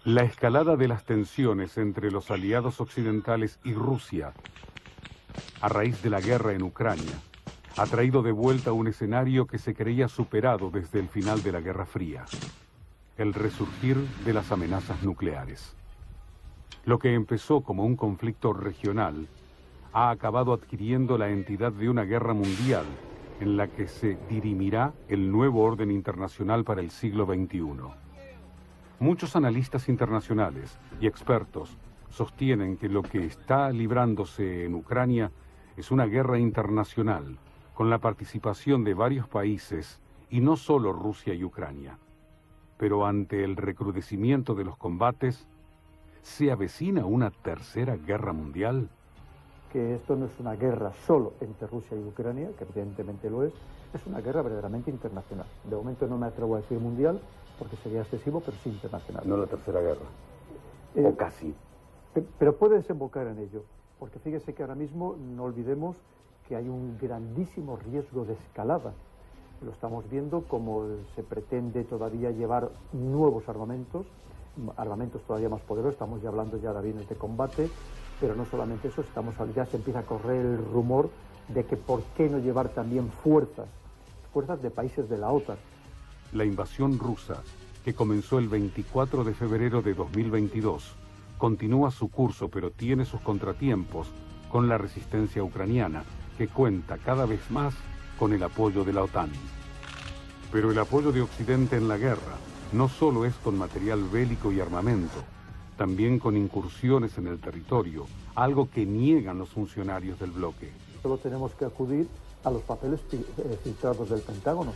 La escalada de las tensiones entre los aliados occidentales y Rusia, a raíz de la guerra en Ucrania, ha traído de vuelta un escenario que se creía superado desde el final de la Guerra Fría, el resurgir de las amenazas nucleares. Lo que empezó como un conflicto regional ha acabado adquiriendo la entidad de una guerra mundial en la que se dirimirá el nuevo orden internacional para el siglo XXI. Muchos analistas internacionales y expertos sostienen que lo que está librándose en Ucrania es una guerra internacional con la participación de varios países y no solo Rusia y Ucrania. Pero ante el recrudecimiento de los combates, ¿se avecina una tercera guerra mundial? Que esto no es una guerra solo entre Rusia y Ucrania, que evidentemente lo es una guerra verdaderamente internacional. De momento no me atrevo a decir mundial, porque sería excesivo, pero sí internacional. No la tercera guerra, o casi. Pero puede desembocar en ello, porque fíjese que ahora mismo no olvidemos que hay un grandísimo riesgo de escalada. Lo estamos viendo como se pretende todavía llevar nuevos armamentos todavía más poderosos, estamos ya hablando ya de aviones de combate, pero no solamente eso, ya se empieza a correr el rumor de que por qué no llevar también fuerzas de países de la OTAN. La invasión rusa, que comenzó el 24 de febrero de 2022, continúa su curso, pero tiene sus contratiempos con la resistencia ucraniana, que cuenta cada vez más con el apoyo de la OTAN. Pero el apoyo de Occidente en la guerra no solo es con material bélico y armamento, también con incursiones en el territorio, algo que niegan los funcionarios del bloque. Solo tenemos que acudir a los papeles filtrados del Pentágono,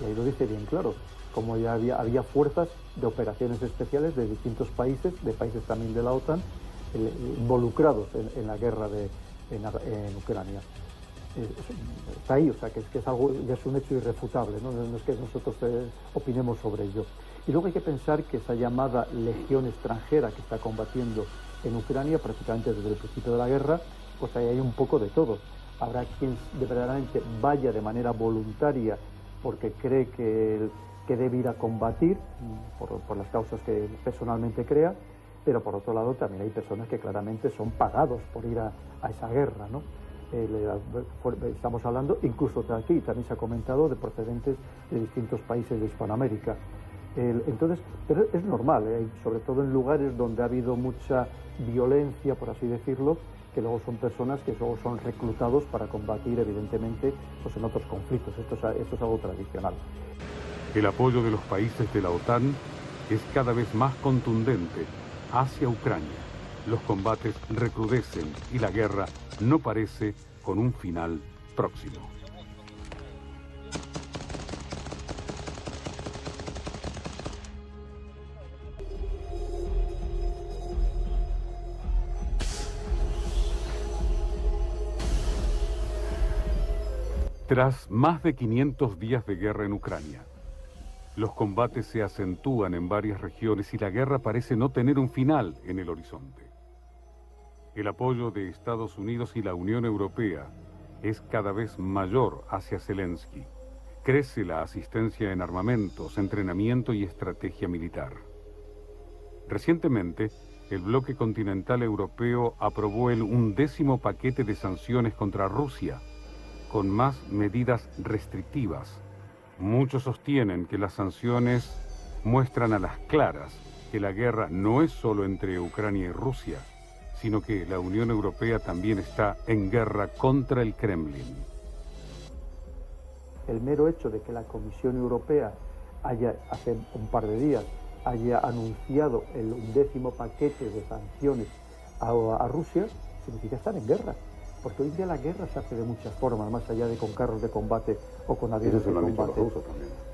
y ahí lo dice bien claro, como ya había fuerzas de operaciones especiales de distintos países, de países también de la OTAN, involucrados en la guerra en Ucrania. Está ahí, o sea, que es algo, ya es un hecho irrefutable, ¿no? No es que nosotros opinemos sobre ello. Y luego hay que pensar que esa llamada legión extranjera que está combatiendo en Ucrania prácticamente desde el principio de la guerra, pues ahí hay un poco de todo. Habrá quien verdaderamente vaya de manera voluntaria porque cree que debe ir a combatir por las causas que personalmente crea, pero por otro lado también hay personas que claramente son pagados por ir a esa guerra, ¿no? Estamos hablando, incluso de aquí también se ha comentado, de procedentes de distintos países de Hispanoamérica. Entonces, pero es normal, sobre todo en lugares donde ha habido mucha violencia, por así decirlo, que luego son personas que luego son reclutados para combatir, evidentemente, pues en otros conflictos. Esto es algo tradicional. El apoyo de los países de la OTAN es cada vez más contundente hacia Ucrania. Los combates recrudecen y la guerra no parece con un final próximo. Tras más de 500 días de guerra en Ucrania, los combates se acentúan en varias regiones y la guerra parece no tener un final en el horizonte. El apoyo de Estados Unidos y la Unión Europea es cada vez mayor hacia Zelensky. Crece la asistencia en armamentos, entrenamiento y estrategia militar. Recientemente, el bloque continental europeo aprobó el 11º paquete de sanciones contra Rusia, con más medidas restrictivas. Muchos sostienen que las sanciones muestran a las claras que la guerra no es solo entre Ucrania y Rusia, sino que la Unión Europea también está en guerra contra el Kremlin. El mero hecho de que la Comisión Europea hace un par de días haya anunciado el 11º paquete de sanciones a Rusia, significa estar en guerra. Porque hoy en día la guerra se hace de muchas formas, más allá de con carros de combate o con aviones de combate.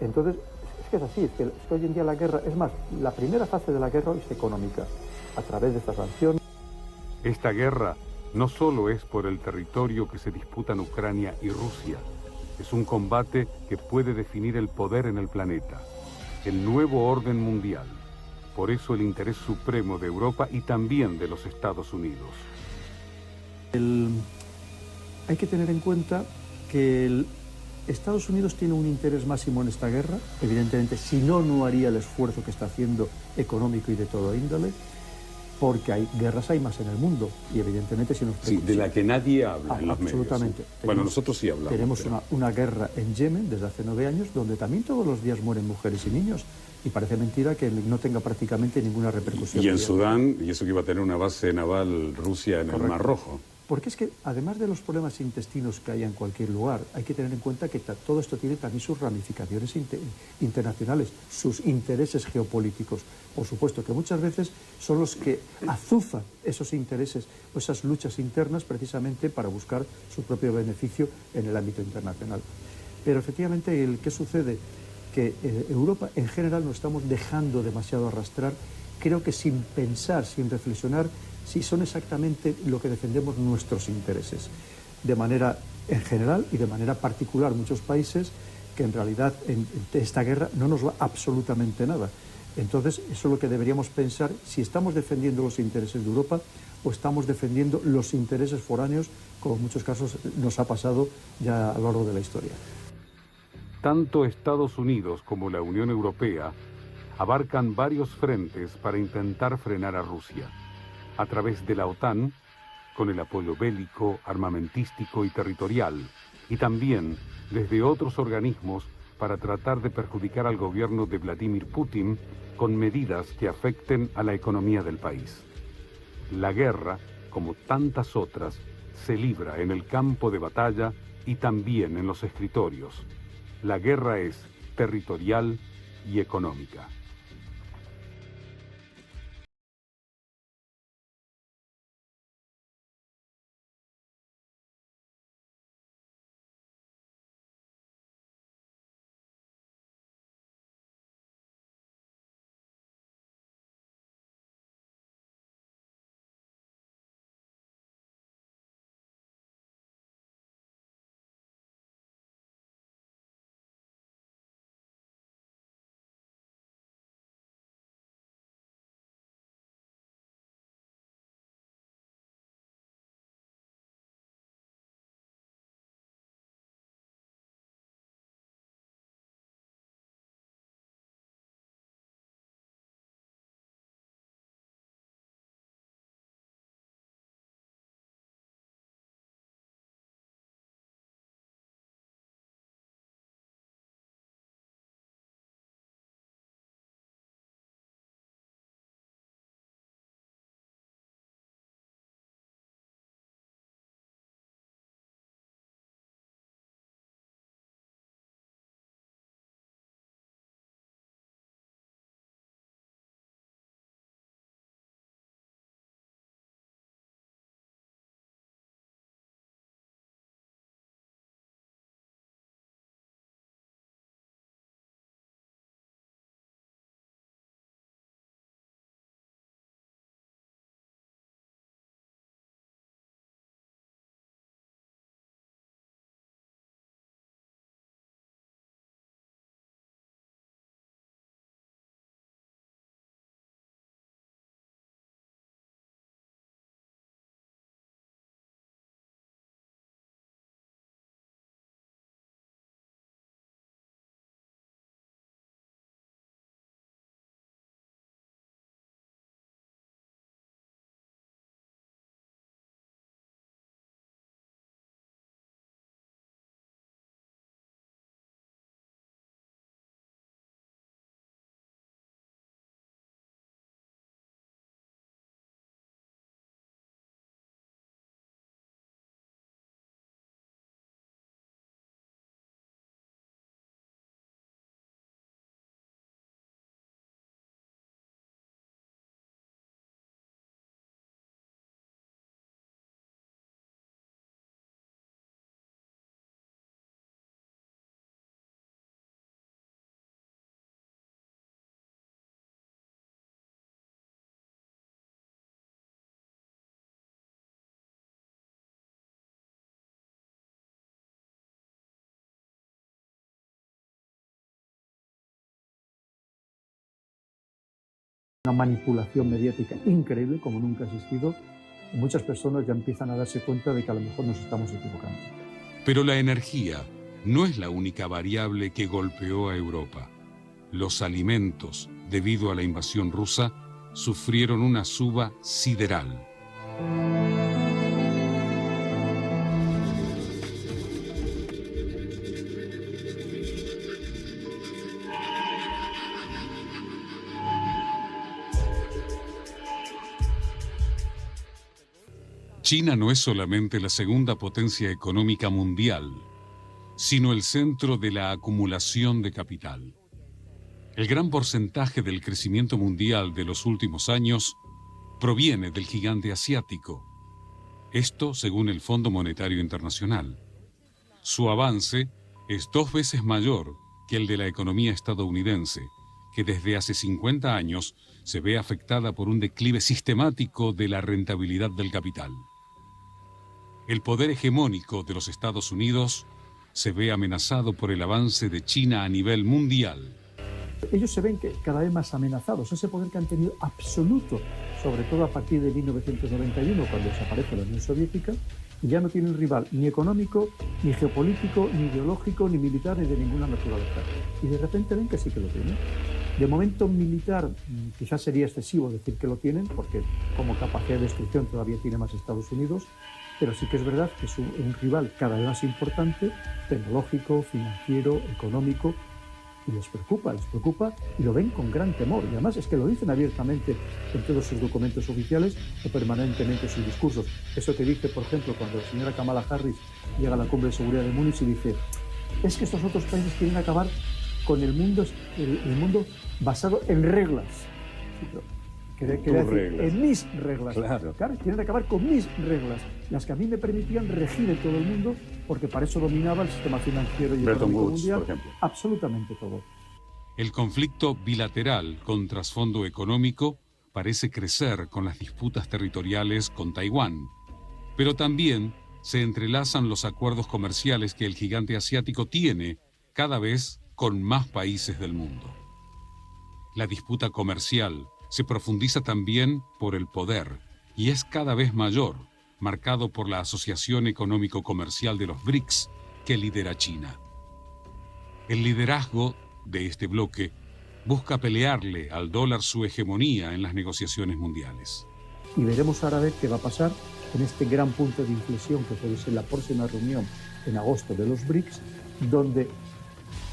Entonces, es que es así, es que hoy en día la guerra, es más, la primera fase de la guerra es económica, a través de estas sanciones. Esta guerra no solo es por el territorio que se disputan Ucrania y Rusia, es un combate que puede definir el poder en el planeta, el nuevo orden mundial. Por eso el interés supremo de Europa y también de los Estados Unidos. Hay que tener en cuenta que Estados Unidos tiene un interés máximo en esta guerra, evidentemente, si no, no haría el esfuerzo que está haciendo económico y de toda índole, porque hay guerras, hay más en el mundo, y evidentemente si nos... Sí, de la que nadie habla en los medios. Absolutamente. ¿Sí? Bueno, nosotros sí hablamos. Tenemos una guerra en Yemen desde hace 9 años, donde también todos los días mueren mujeres y niños, y parece mentira que no tenga prácticamente ninguna repercusión. Y en Sudán, y eso que iba a tener una base naval Rusia en el Mar Rojo. Porque es que, además de los problemas intestinos que hay en cualquier lugar, hay que tener en cuenta que todo esto tiene también sus ramificaciones internacionales, sus intereses geopolíticos. Por supuesto que muchas veces son los que azuzan esos intereses o esas luchas internas precisamente para buscar su propio beneficio en el ámbito internacional. Pero efectivamente, ¿qué sucede? Que Europa en general nos estamos dejando demasiado arrastrar, creo que sin pensar, sin reflexionar, si son exactamente lo que defendemos nuestros intereses. De manera en general y de manera particular muchos países que en realidad en esta guerra no nos va absolutamente nada. Entonces eso es lo que deberíamos pensar, si estamos defendiendo los intereses de Europa o estamos defendiendo los intereses foráneos, como en muchos casos nos ha pasado ya a lo largo de la historia. Tanto Estados Unidos como la Unión Europea abarcan varios frentes para intentar frenar a Rusia. A través de la OTAN, con el apoyo bélico, armamentístico y territorial, y también desde otros organismos para tratar de perjudicar al gobierno de Vladimir Putin con medidas que afecten a la economía del país. La guerra, como tantas otras, se libra en el campo de batalla y también en los escritorios. La guerra es territorial y económica. Una manipulación mediática increíble como nunca ha existido. Y muchas personas ya empiezan a darse cuenta de que a lo mejor nos estamos equivocando. Pero la energía no es la única variable que golpeó a Europa. Los alimentos, debido a la invasión rusa, sufrieron una suba sideral. China no es solamente la segunda potencia económica mundial, sino el centro de la acumulación de capital. El gran porcentaje del crecimiento mundial de los últimos años proviene del gigante asiático. Esto según el Fondo Monetario Internacional. Su avance es 2 veces mayor que el de la economía estadounidense, que desde hace 50 años se ve afectada por un declive sistemático de la rentabilidad del capital. El poder hegemónico de los Estados Unidos se ve amenazado por el avance de China a nivel mundial. Ellos se ven cada vez más amenazados. Ese poder que han tenido absoluto, sobre todo a partir de 1991, cuando desaparece la Unión Soviética, y ya no tienen rival ni económico, ni geopolítico, ni ideológico, ni militar, ni de ninguna naturaleza. Y de repente ven que sí que lo tienen. De momento militar, quizás sería excesivo decir que lo tienen, porque como capacidad de destrucción todavía tiene más Estados Unidos, pero sí que es verdad que es un rival cada vez más importante, tecnológico, financiero, económico, y les preocupa y lo ven con gran temor. Y además es que lo dicen abiertamente en todos sus documentos oficiales o permanentemente en sus discursos. Eso que dice, por ejemplo, cuando la señora Kamala Harris llega a la cumbre de seguridad de Múnich y dice: es que estos otros países quieren acabar con el mundo basado en reglas. Sí, pero quería decir, en mis reglas. Claro. Quieren acabar con mis reglas, las que a mí me permitían regir en todo el mundo, porque para eso dominaba el sistema financiero y Bretton económico Woods, mundial. por ejemplo. Absolutamente todo. El conflicto bilateral con trasfondo económico parece crecer con las disputas territoriales con Taiwán, pero también se entrelazan los acuerdos comerciales que el gigante asiático tiene cada vez con más países del mundo. La disputa comercial se profundiza también por el poder y es cada vez mayor, marcado por la Asociación Económico-Comercial de los BRICS que lidera China. El liderazgo de este bloque busca pelearle al dólar su hegemonía en las negociaciones mundiales. Y veremos ahora a ver qué va a pasar en este gran punto de inflexión que puede ser la próxima reunión en agosto de los BRICS, donde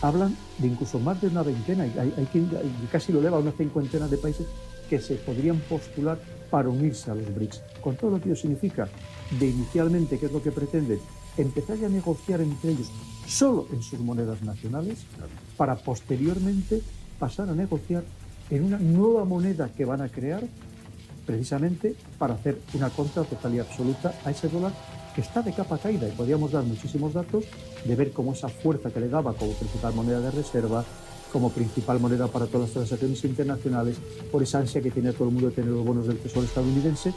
hablan de incluso más de una veintena, hay casi lo eleva a una cincuentena de países que se podrían postular para unirse a los BRICS, con todo lo que ello significa. De inicialmente, ¿qué es lo que pretenden? Empezar a negociar entre ellos solo en sus monedas nacionales, para posteriormente pasar a negociar en una nueva moneda que van a crear, precisamente para hacer una contra total y absoluta a ese dólar que está de capa caída. Y podríamos dar muchísimos datos de ver cómo esa fuerza que le daba como principal moneda de reserva, como principal moneda para todas las transacciones internacionales, por esa ansia que tiene todo el mundo de tener los bonos del Tesoro estadounidense.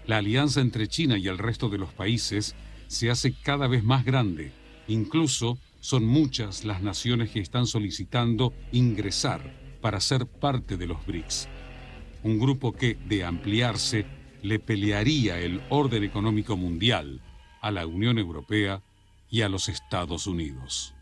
La alianza entre China y el resto de los países se hace cada vez más grande. Incluso son muchas las naciones que están solicitando ingresar para ser parte de los BRICS. Un grupo que, de ampliarse, le pelearía el orden económico mundial a la Unión Europea y a los Estados Unidos.